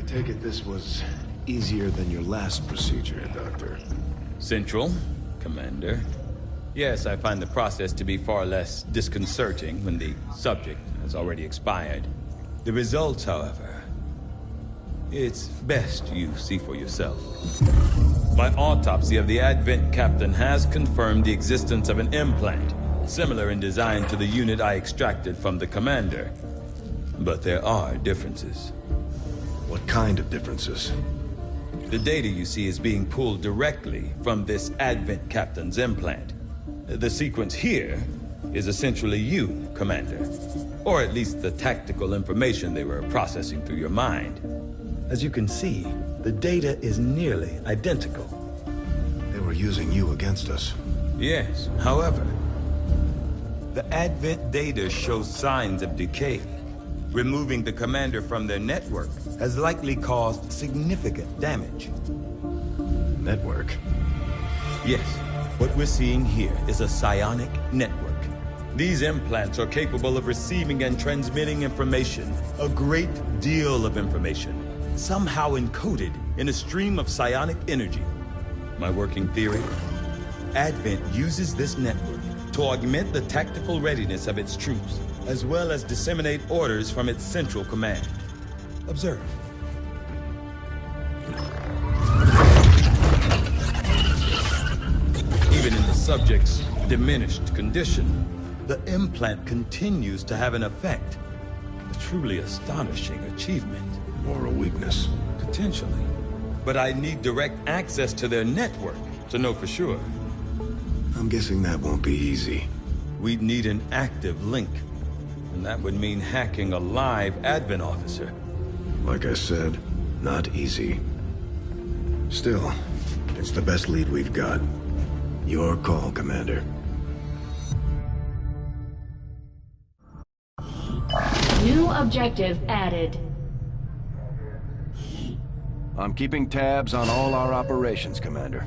take it this was easier than your last procedure, Doctor. Central, Commander. Yes, I find the process to be far less disconcerting when the subject has already expired. The results, however, it's best you see for yourself. My autopsy of the Advent captain has confirmed the existence of an implant, similar in design to the unit I extracted from the Commander. But there are differences. What kind of differences? The data you see is being pulled directly from this Advent captain's implant. The sequence here is essentially you, Commander. Or at least the tactical information they were processing through your mind. As you can see, the data is nearly identical. They were using you against us. Yes, however, the Advent data shows signs of decay. Removing the Commander from their network has likely caused significant damage. Network? Yes, what we're seeing here is a psionic network. These implants are capable of receiving and transmitting information, a great deal of information, somehow encoded in a stream of psionic energy. My working theory? Advent uses this network to augment the tactical readiness of its troops, as well as disseminate orders from its central command. Observe. Even in the subject's diminished condition, the implant continues to have an effect. A truly astonishing achievement. Moral weakness. Potentially. But I need direct access to their network to know for sure. I'm guessing that won't be easy. We'd need an active link. And that would mean hacking a live Advent officer. Like I said, not easy. Still, it's the best lead we've got. Your call, Commander. New objective added. I'm keeping tabs on all our operations, Commander.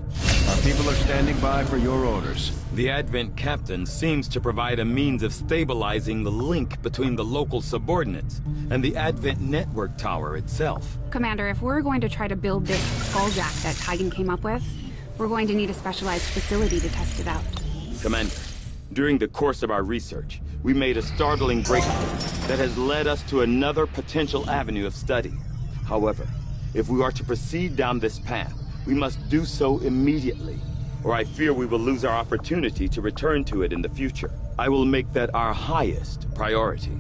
Our people are standing by for your orders. The Advent captain seems to provide a means of stabilizing the link between the local subordinates and the Advent network tower itself. Commander, if we're going to try to build this skull jack that Tigan came up with, we're going to need a specialized facility to test it out. Commander, during the course of our research, we made a startling breakthrough that has led us to another potential avenue of study. However, if we are to proceed down this path, we must do so immediately, or I fear we will lose our opportunity to return to it in the future. I will make that our highest priority.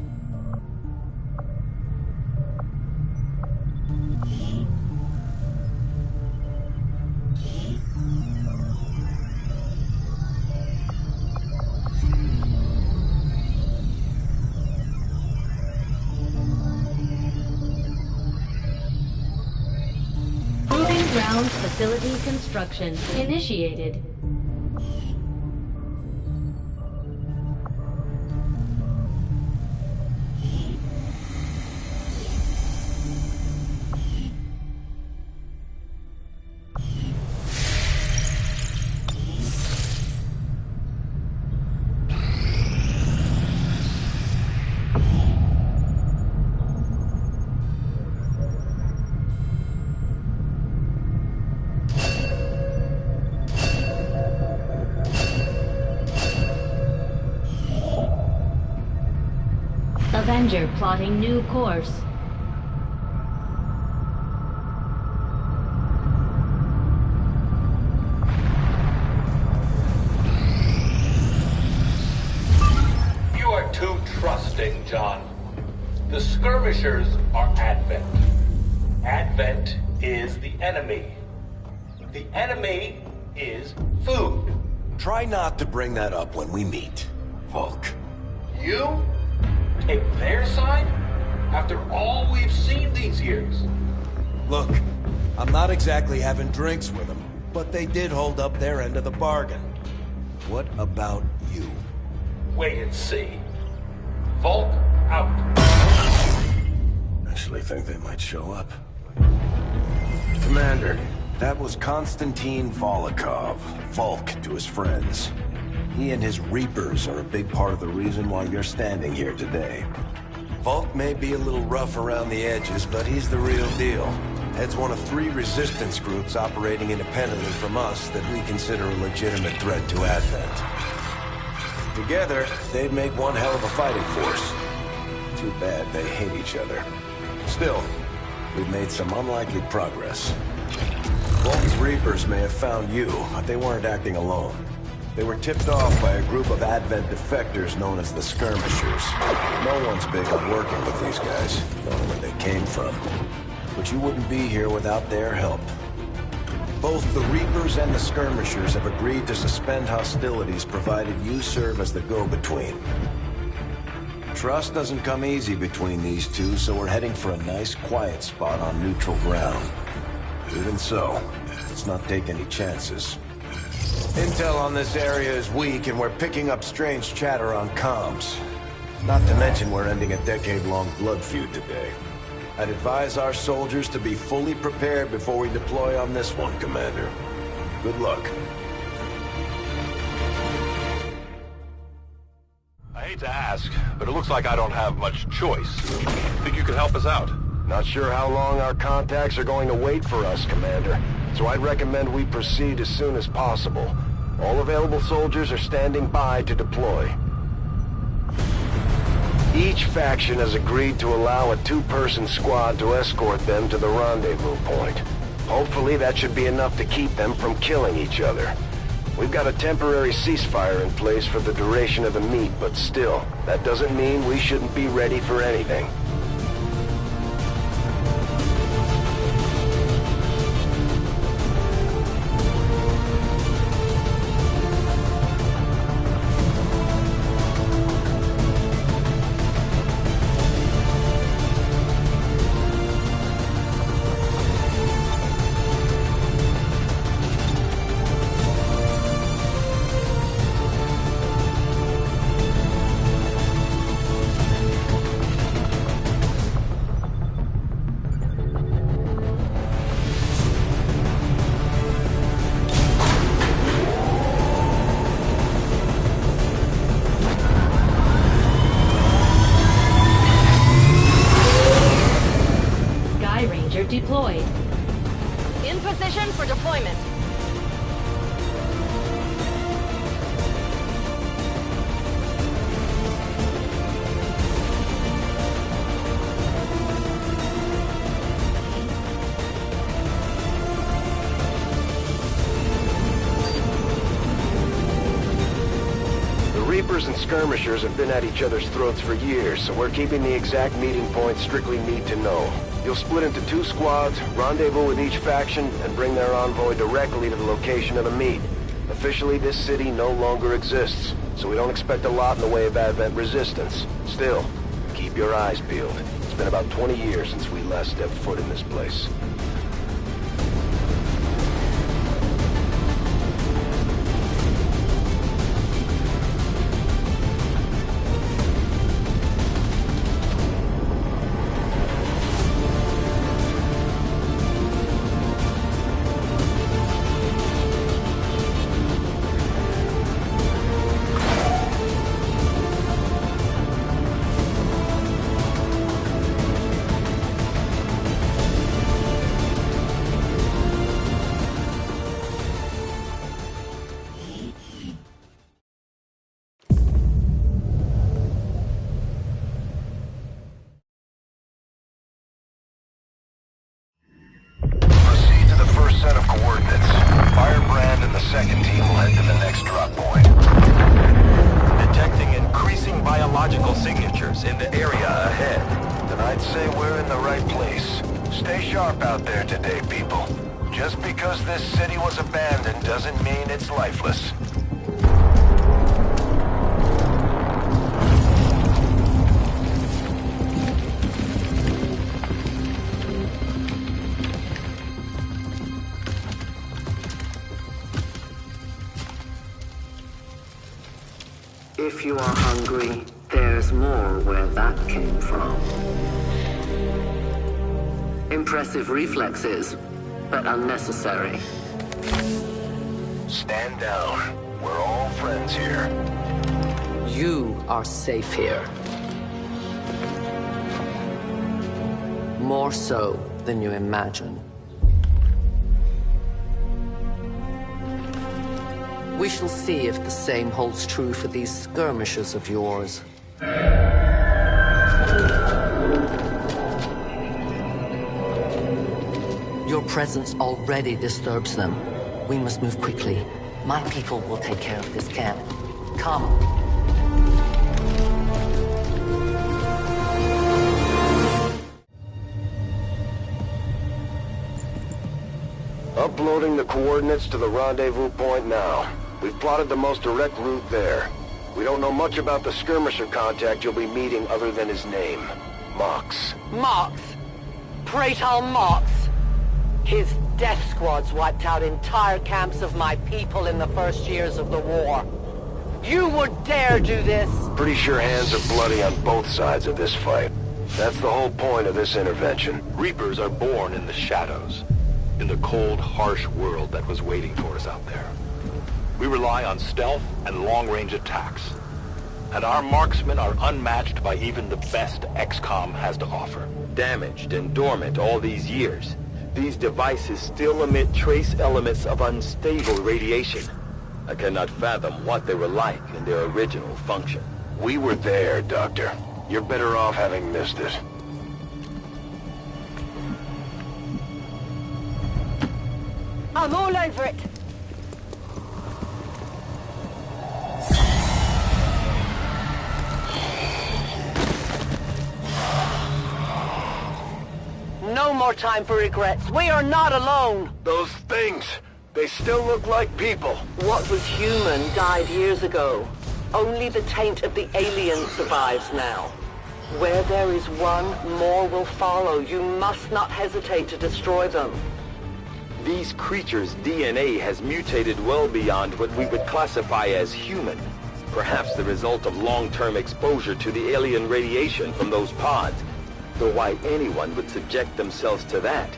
Ground facility construction initiated. Avenger plotting new course. You are too trusting, John. The skirmishers are Advent. Advent is the enemy. The enemy is food. Try not to bring that up when we meet, Volk. You take their side after all we've seen these years? Look, I'm not exactly having drinks with them, but they did hold up their end of the bargain. What about you? Wait and see. Volk out. Actually think they might show up. Commander, that was Konstantin Volokov, Volk to his friends. He and his Reapers are a big part of the reason why you're standing here today. Volk may be a little rough around the edges, but he's the real deal. Heads one of 3 resistance groups operating independently from us that we consider a legitimate threat to Advent. Together, they'd make one hell of a fighting force. Too bad they hate each other. Still, we've made some unlikely progress. Volk's Reapers may have found you, but they weren't acting alone. They were tipped off by a group of Advent defectors known as the Skirmishers. No one's big on working with these guys, knowing where they came from. But you wouldn't be here without their help. Both the Reapers and the Skirmishers have agreed to suspend hostilities provided you serve as the go-between. Trust doesn't come easy between these two, so we're heading for a nice quiet spot on neutral ground. Even so, let's not take any chances. Intel on this area is weak, and we're picking up strange chatter on comms. Not to mention we're ending a decade-long blood feud today. I'd advise our soldiers to be fully prepared before we deploy on this one, Commander. Good luck. I hate to ask, but it looks like I don't have much choice. Think you could help us out? Not sure how long our contacts are going to wait for us, Commander. So I'd recommend we proceed as soon as possible. All available soldiers are standing by to deploy. Each faction has agreed to allow a 2-person squad to escort them to the rendezvous point. Hopefully that should be enough to keep them from killing each other. We've got a temporary ceasefire in place for the duration of the meet, but still, that doesn't mean we shouldn't be ready for anything. Deployed. In position for deployment. The Reapers and Skirmishers have been at each other's throats for years, so we're keeping the exact meeting point strictly need to know. You'll split into 2 squads, rendezvous with each faction, and bring their envoy directly to the location of the meet. Officially, this city no longer exists, so we don't expect a lot in the way of Advent resistance. Still, keep your eyes peeled. It's been about 20 years since we last stepped foot in this place. Set of coordinates. Firebrand and the second team will head to the next drop point. Detecting increasing biological signatures in the area ahead. Then I'd say we're in the right place. Stay sharp out there today, people. Just because this city was abandoned doesn't mean it's lifeless. If you are hungry, there's more where that came from. Impressive reflexes, but unnecessary. Stand down. We're all friends here. You are safe here. More so than you imagine. We shall see if the same holds true for these skirmishers of yours. Your presence already disturbs them. We must move quickly. My people will take care of this camp. Come. Uploading the coordinates to the rendezvous point now. We've plotted the most direct route there. We don't know much about the skirmisher contact you'll be meeting other than his name. Mox. Mox? Praetor Mox? His death squads wiped out entire camps of my people in the first years of the war. You would dare do this? Pretty sure hands are bloody on both sides of this fight. That's the whole point of this intervention. Reapers are born in the shadows, in the cold, harsh world that was waiting for us out there. We rely on stealth and long-range attacks, and our marksmen are unmatched by even the best Xcom has to offer. Damaged and dormant all these years, these devices still emit trace elements of unstable radiation. I cannot fathom what they were like in their original function. We were there, Doctor. You're better off having missed it. I'm all over it. No more time for regrets. We are not alone. Those things, they still look like people. What was human died years ago. Only the taint of the alien survives now. Where there is one, more will follow. You must not hesitate to destroy them. These creatures' DNA has mutated well beyond what we would classify as human. Perhaps the result of long-term exposure to the alien radiation from those pods. Though why anyone would subject themselves to that,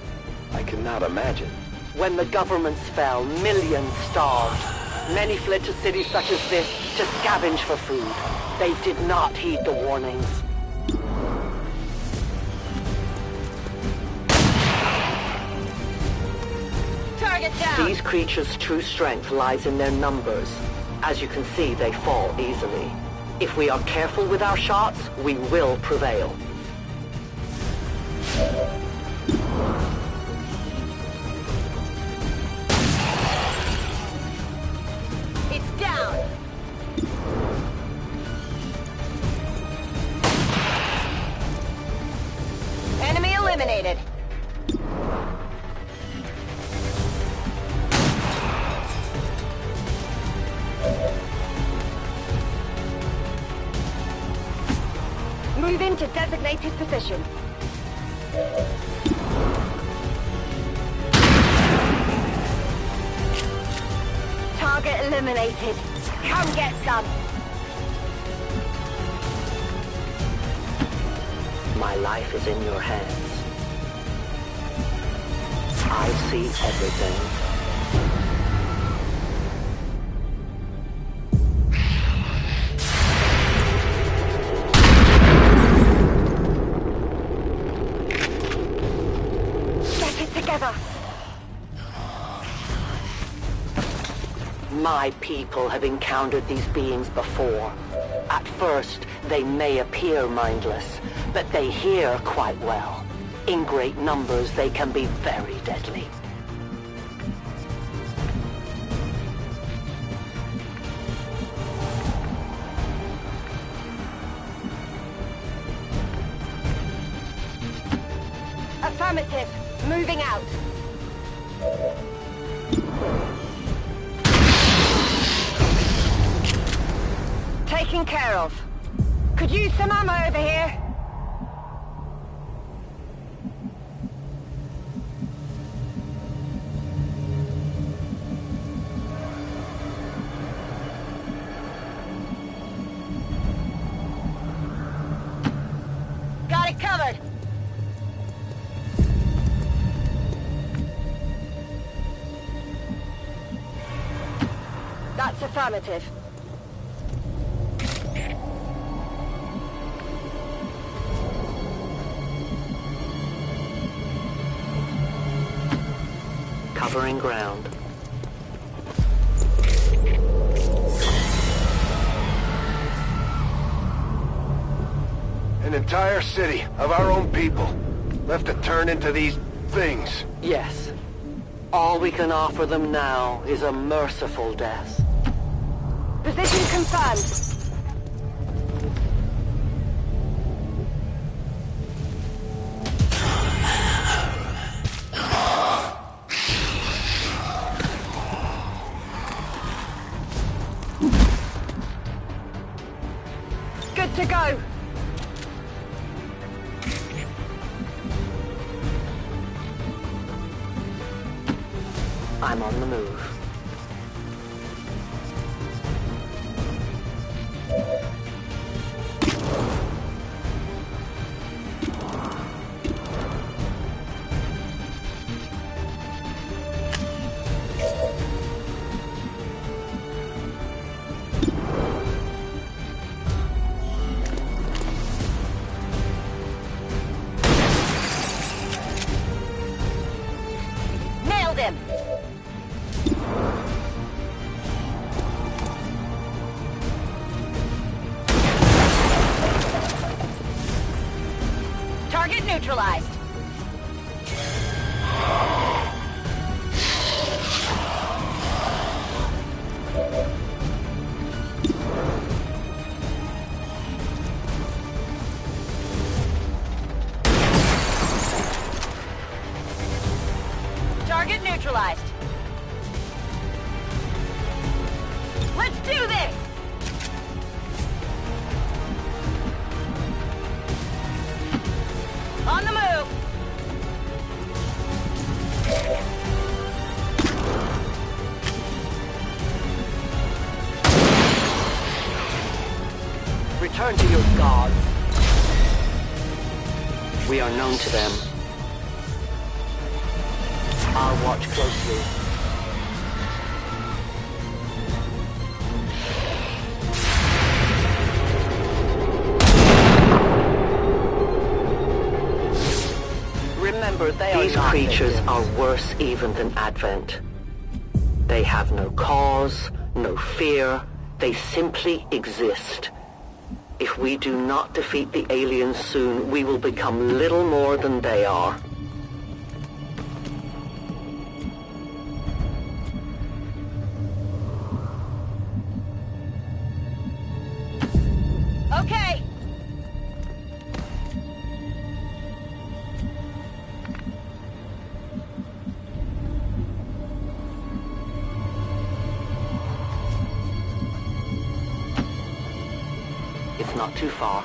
I cannot imagine. When the governments fell, millions starved. Many fled to cities such as this to scavenge for food. They did not heed the warnings. Target down! These creatures' true strength lies in their numbers. As you can see, they fall easily. If we are careful with our shots, we will prevail. It's down! Enemy eliminated! Move into designated position. Target eliminated. Come get some. My life is in your hands. I see everything. My people have encountered these beings before. At first, they may appear mindless, but they hear quite well. In great numbers, they can be very deadly. Affirmative. Moving out. Taken care of. Could use some ammo over here. Got it covered. That's affirmative. covering ground. An entire city of our own people left to turn into these things. Yes. All we can offer them now is a merciful death. Position confirmed. Good to go. I'm on the move. Nailed him. Target neutralized. Target neutralized. Let's do this! On the move! Return to your gods. We are known to them. I'll watch closely. Remember, these creatures are worse even than Advent. They have no cause, no fear. They simply exist. If we do not defeat the aliens soon, we will become little more than they are. Okay! It's not too far.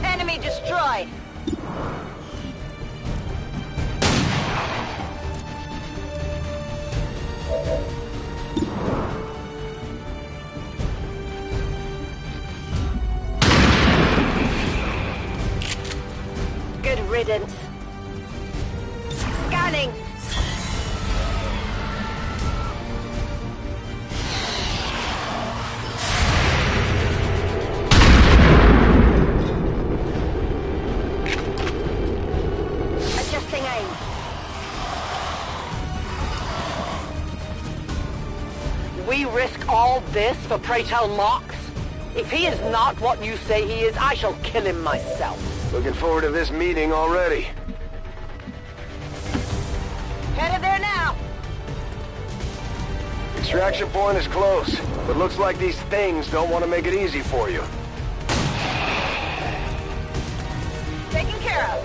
Enemy destroyed! Good riddance. Scanning! Adjusting aim. We risk all this for pray tell Mox? If he is not what you say he is, I shall kill him myself. Looking forward to this meeting already. Headed there now! Extraction point is close, but looks like these things don't want to make it easy for you. Taken care of.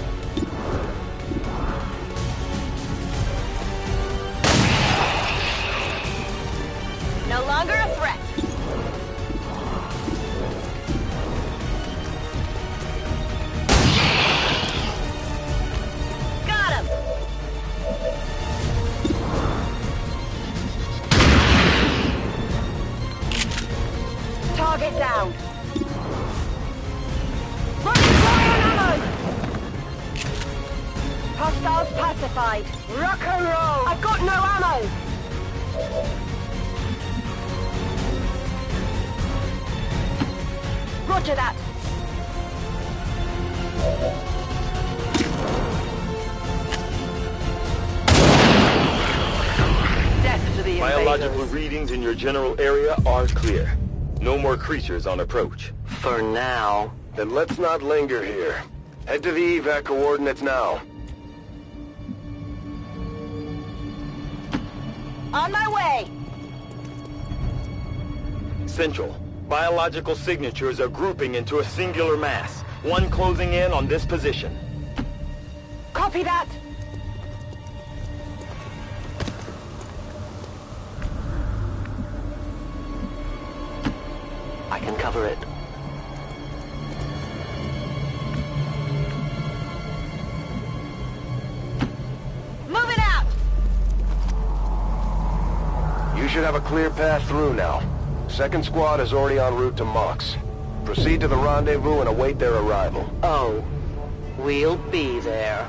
No longer a threat. Target down. Running dry on ammo! Hostiles pacified. Rock and roll! I've got no ammo! Roger that. Death to the invaders. Biological readings in your general area are clear. No more creatures on approach. For now. Then let's not linger here. Head to the evac coordinates now. On my way! Central. Biological signatures are grouping into a singular mass. One closing in on this position. Copy that! I can cover it. Moving out! You should have a clear path through now. Second squad is already en route to Mox. Proceed to the rendezvous and await their arrival. Oh, we'll be there.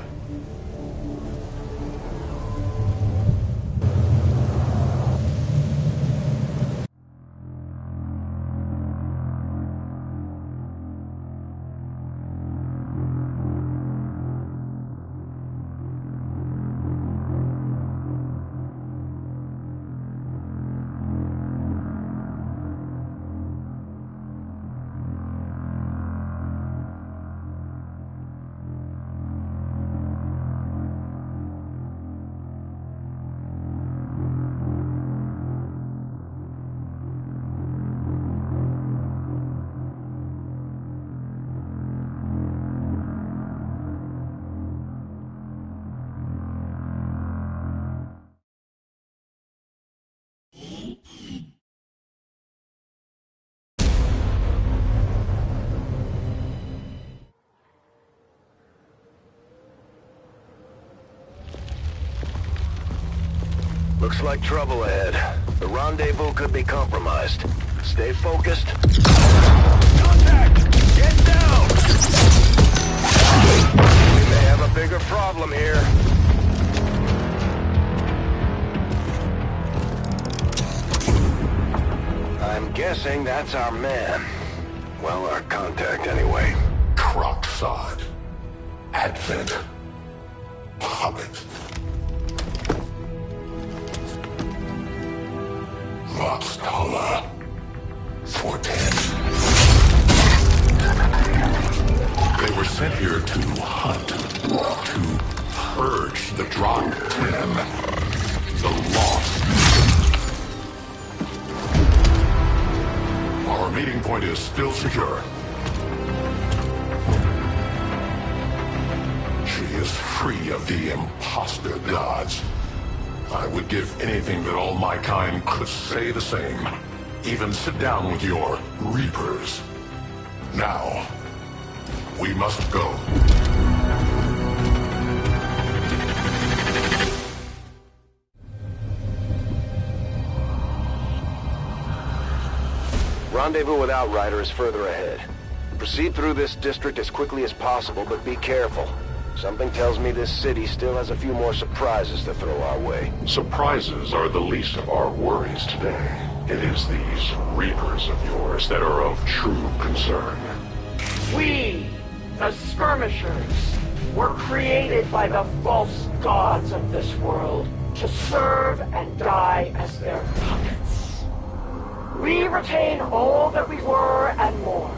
Looks like trouble ahead. The rendezvous could be compromised. Stay focused. Contact! Get down! We may have a bigger problem here. I'm guessing that's our man. Well, our contact anyway. Crocksod. Advent. Hobbit. Voxtala. 410. They were sent here to hunt. To purge the Drop 10. The Lost. Our meeting point is still secure. She is free of the imposter gods. I would give anything that all my kind could say the same. Even sit down with your Reapers. Now, we must go. Rendezvous with Outrider is further ahead. Proceed through this district as quickly as possible, but be careful. Something tells me this city still has a few more surprises to throw our way. Surprises are the least of our worries today. It is these Reapers of yours that are of true concern. We, the Skirmishers, were created by the false gods of this world to serve and die as their puppets. We retain all that we were and more,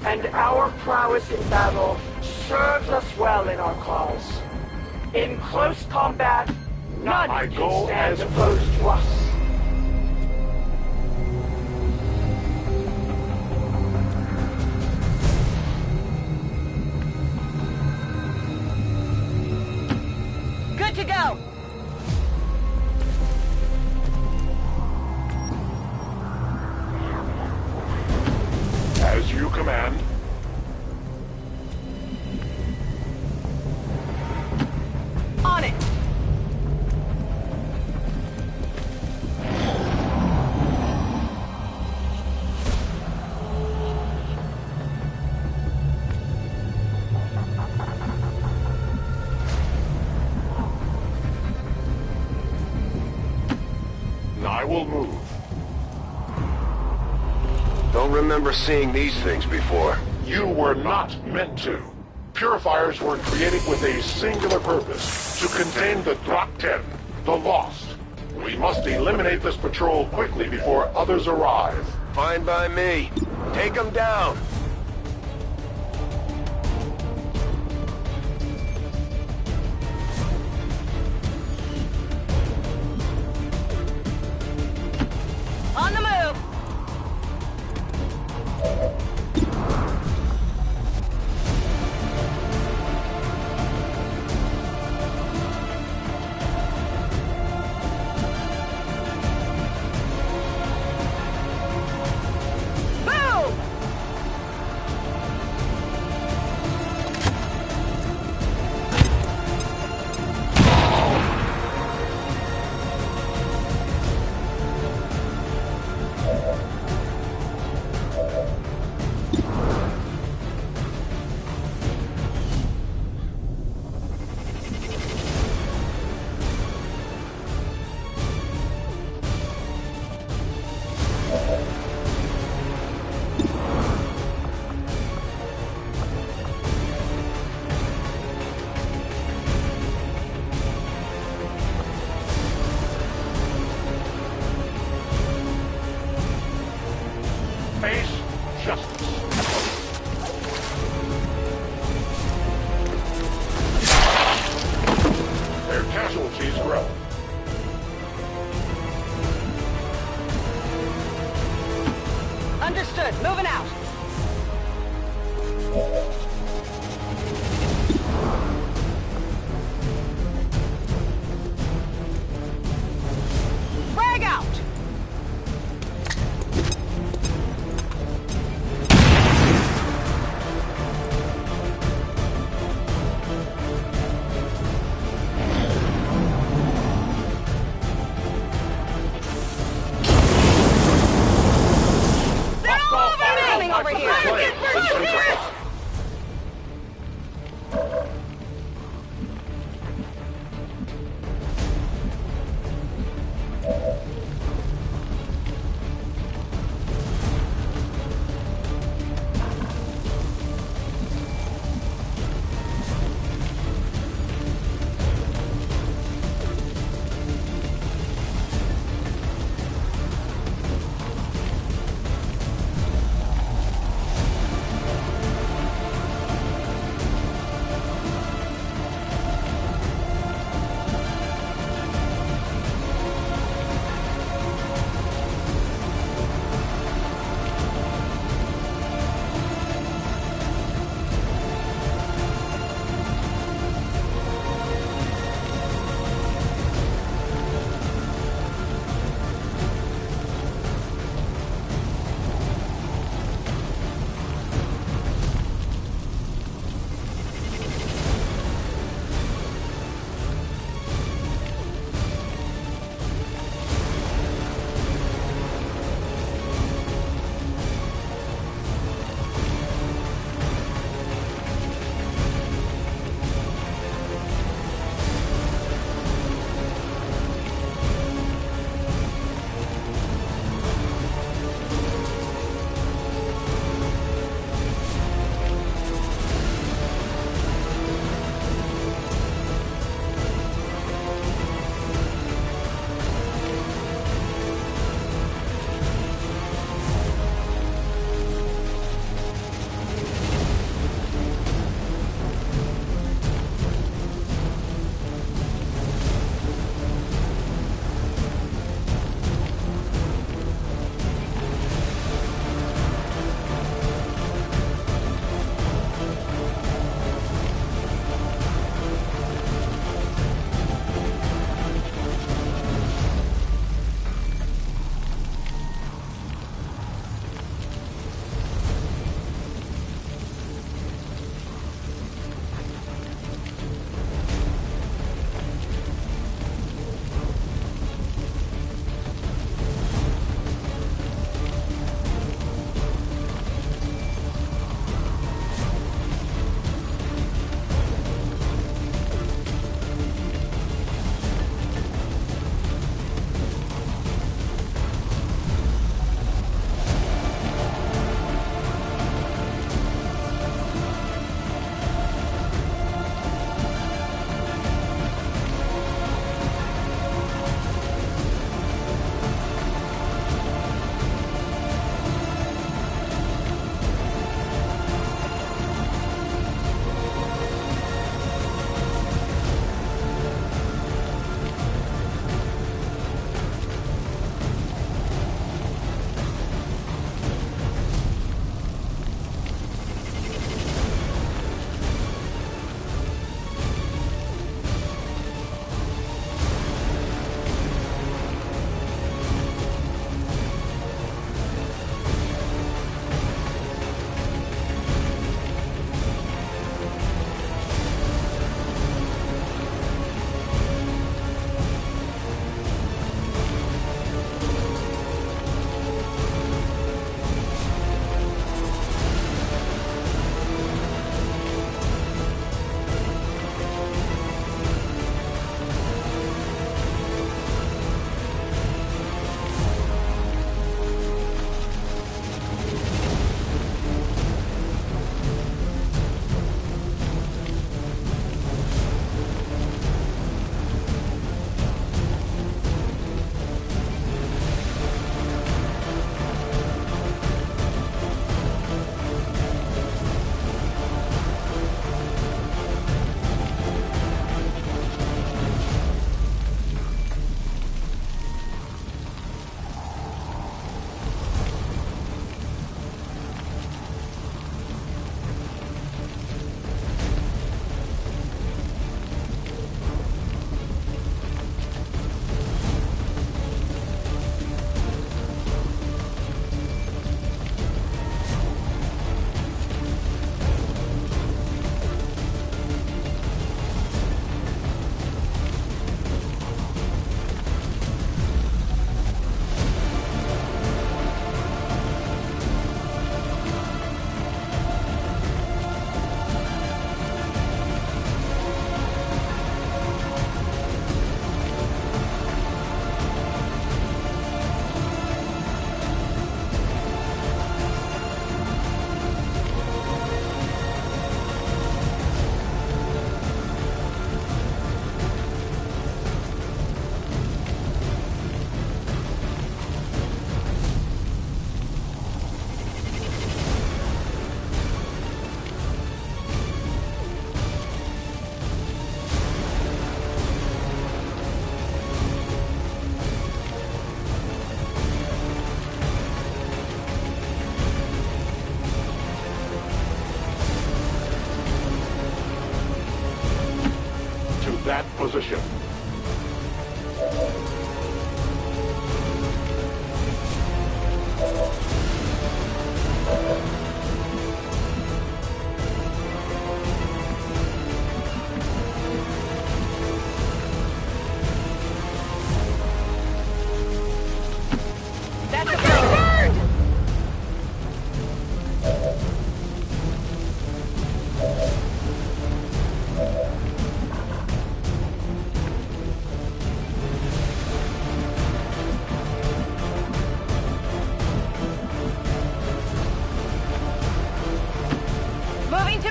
and our prowess in battle serves us well in our cause. In close combat, none can stand opposed to us. Good to go! As you command. On it! I will move. Don't remember seeing these things before. You were not meant to. Purifiers were created with a singular purpose, to contain the Drakten, the Lost. We must eliminate this patrol quickly before others arrive. Fine by me. Take them down. On the move! Face justice. Their casualties grow. Understood. Moving out. Frag out! Over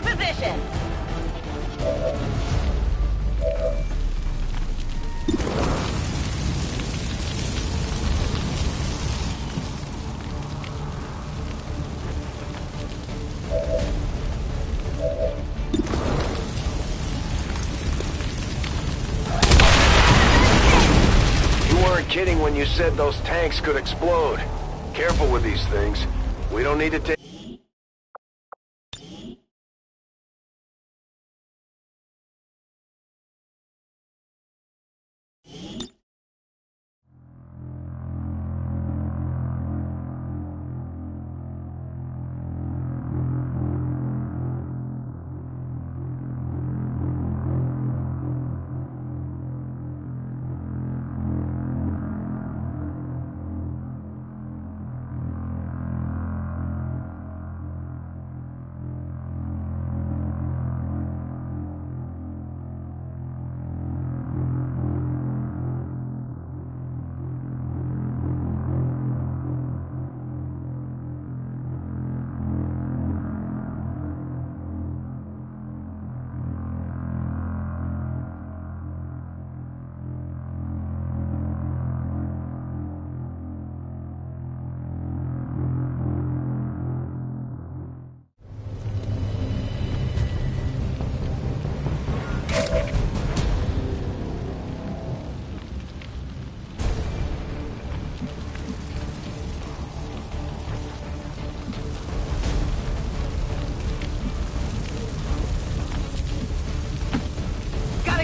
into position. Kidding when you said those tanks could explode. Careful with these things. We don't need to take...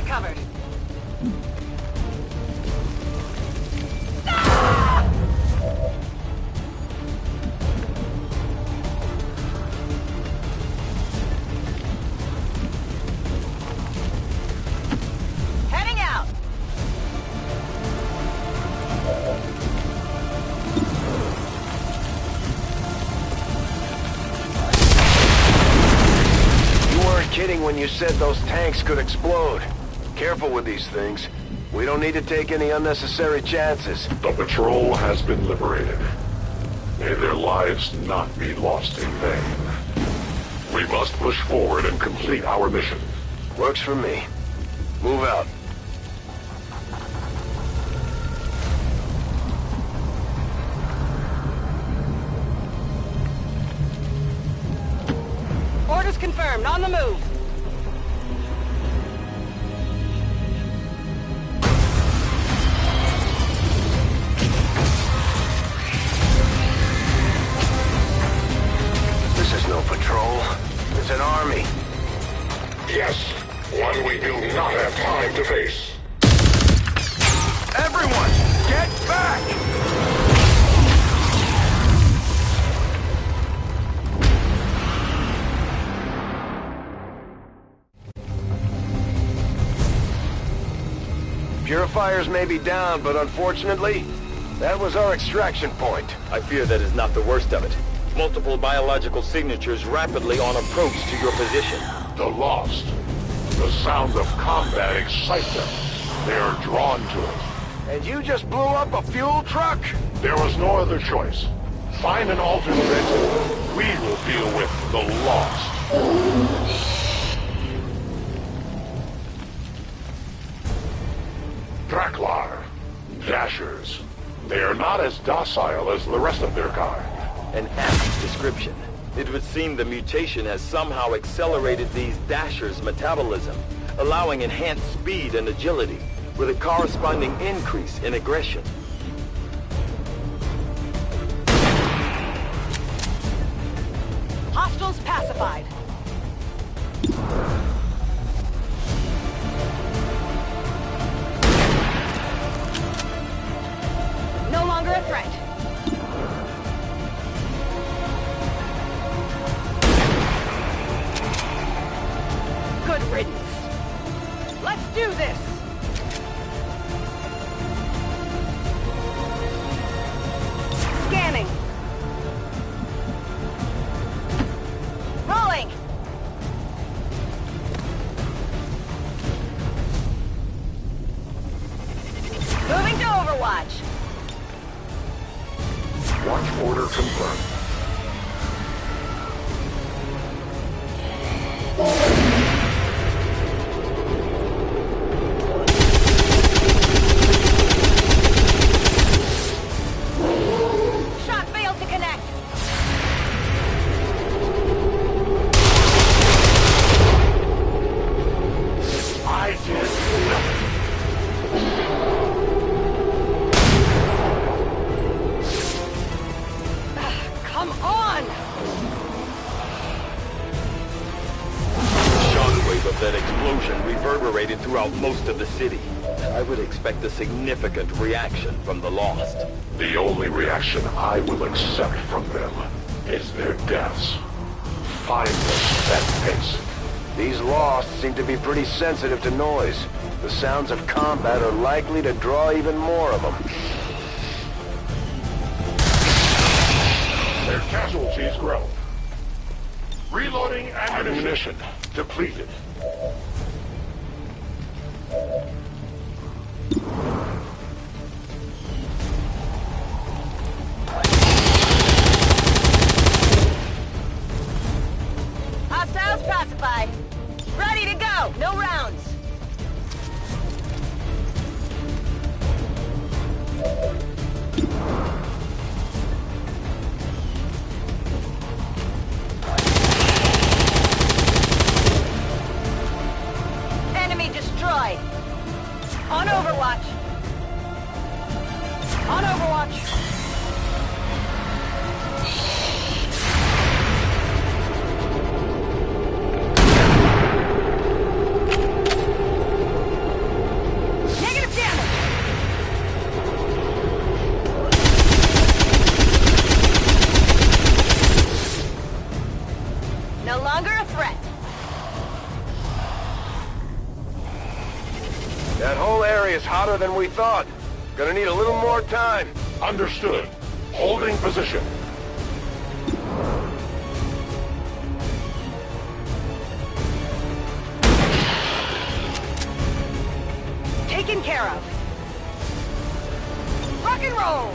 Covered. Heading out. You weren't kidding when you said those tanks could explode. Careful with these things. We don't need to take any unnecessary chances. The patrol has been liberated. May their lives not be lost in vain. We must push forward and complete our mission. Works for me. Move out. Orders confirmed. On the move. No patrol. It's an army. Yes, one we do not have time to face. Everyone, get back! Purifiers may be down, but unfortunately, that was our extraction point. I fear that is not the worst of it. Multiple biological signatures rapidly on approach to your position. The Lost. The sounds of combat excite them. They are drawn to it. And you just blew up a fuel truck? There was no other choice. Find an alternate exit. We will deal with the Lost. Draklar. Dashers. They are not as docile as the rest of their kind. An apt description. It would seem the mutation has somehow accelerated these Dashers' metabolism, allowing enhanced speed and agility, with a corresponding increase in aggression. Hostiles pacified. No longer a threat. Good riddance. Let's do this! Scanning. Rolling! Moving to Overwatch. Watch order confirmed. disseminated throughout most of the city. I would expect a significant reaction from the Lost. The only reaction I will accept from them is their deaths. Fineless at pace. These Lost seem to be pretty sensitive to noise. The sounds of combat are likely to draw even more of them. Their casualties grow. Reloading ammunition depleted. Hostiles pacified. Ready to go. No rounds. Enemy destroyed. On Overwatch. On Overwatch. No longer a threat. That whole area is hotter than we thought. Gonna need a little more time. Understood. Holding position. Taken care of. Rock and roll.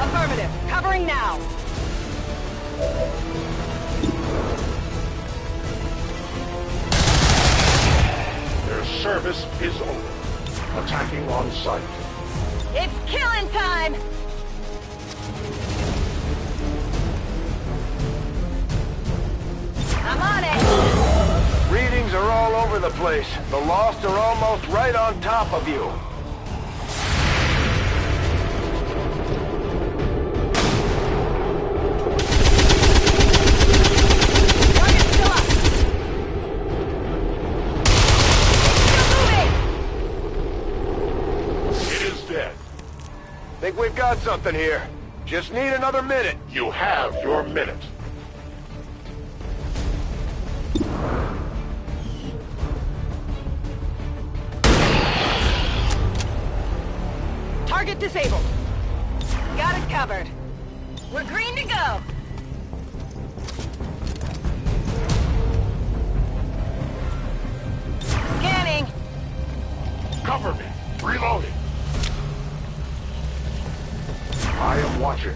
Affirmative. Covering now. Their service is over. Attacking on sight. It's killing time. I'm on it. Readings are all over the place. The Lost are almost right on top of you. Think we've got something here. Just need another minute. You have your minute. Target disabled. Got it covered. We're green to go. Scanning. Cover me. Reloading. I am watching.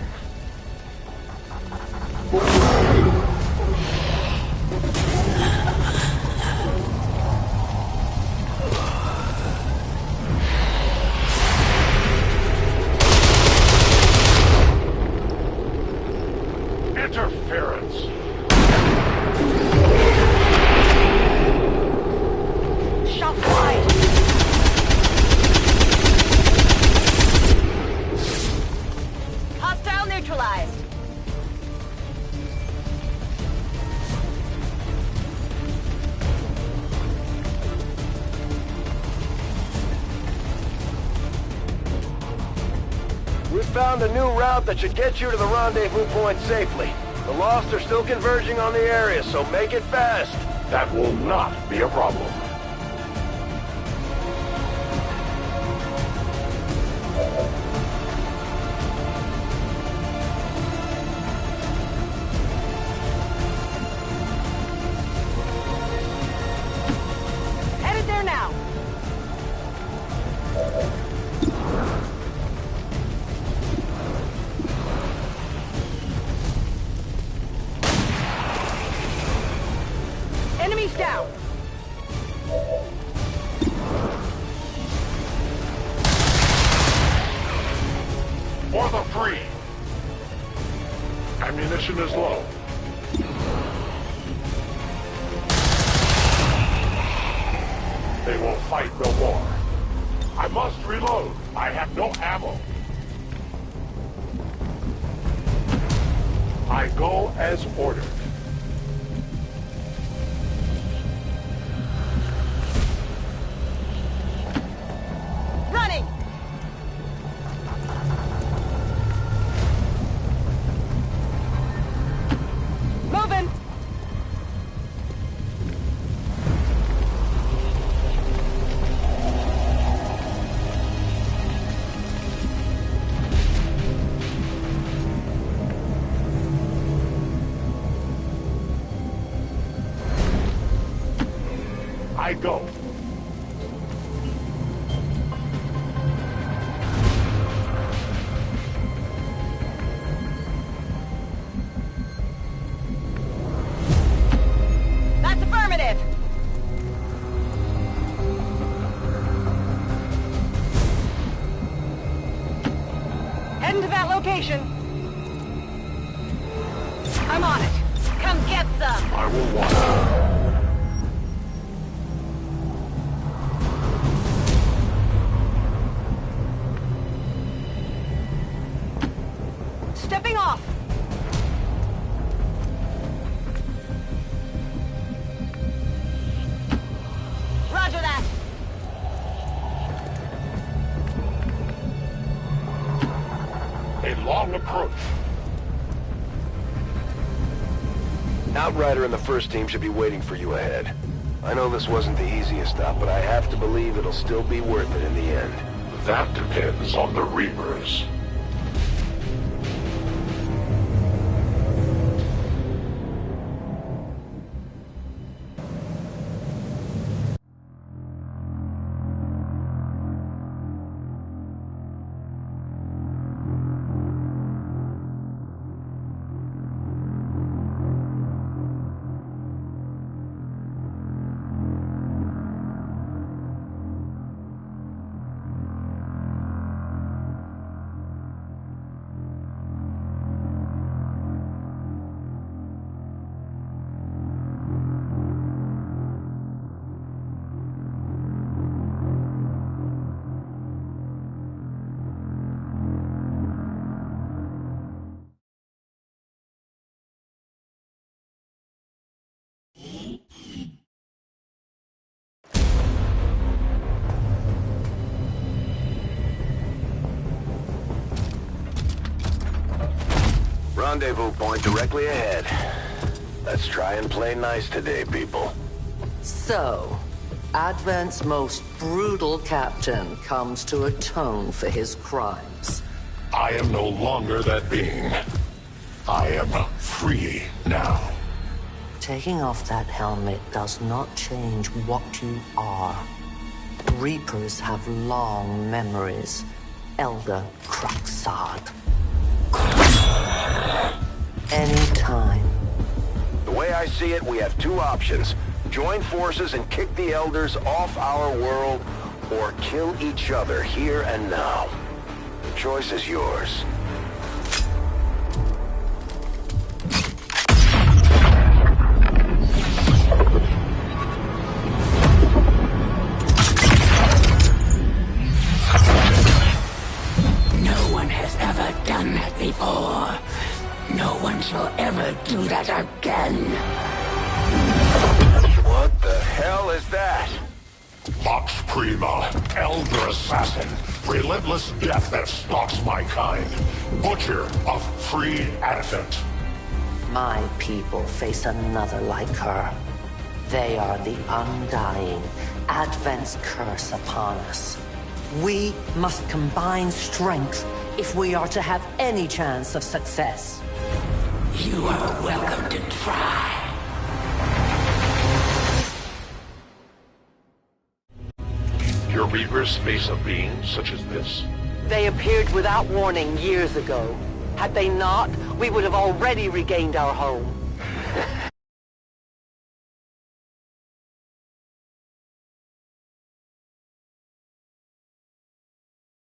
Interference. Shot wide. Hostile neutralized. We found a new route that should get you to the rendezvous point safely. The Lost are still converging on the area, so make it fast. That will not be a problem. Headed there now. Enemies down. For the free. Ammunition is low. They will fight no more. I must reload. I have no ammo. I go as ordered. Running! Moving! I go. That's affirmative! Heading to that location. I'm on it. Come get some! I will watch. Stepping off! Roger that! A long approach. Outrider and the first team should be waiting for you ahead. I know this wasn't the easiest stop, but I have to believe it'll still be worth it in the end. That depends on the Reapers. Rendezvous point directly ahead. Let's try and play nice today, people. So, Advent's most brutal captain comes to atone for his crimes. I am no longer that being. I am free now. Taking off that helmet does not change what you are. Reapers have long memories. Elder Craxard. Anytime. The way I see it, we have two options. Join forces and kick the Elders off our world, or kill each other here and now. The choice is yours. No one has ever done that before. No one shall ever do that again. What the hell is that? Vox Prima, Elder Assassin, relentless death that stalks my kind. Butcher of free Advent. My people face another like her. They are the undying, Advent's curse upon us. We must combine strength if we are to have any chance of success. You are welcome to try. Your Reapers face a being such as this? They appeared without warning years ago. Had they not, we would have already regained our home.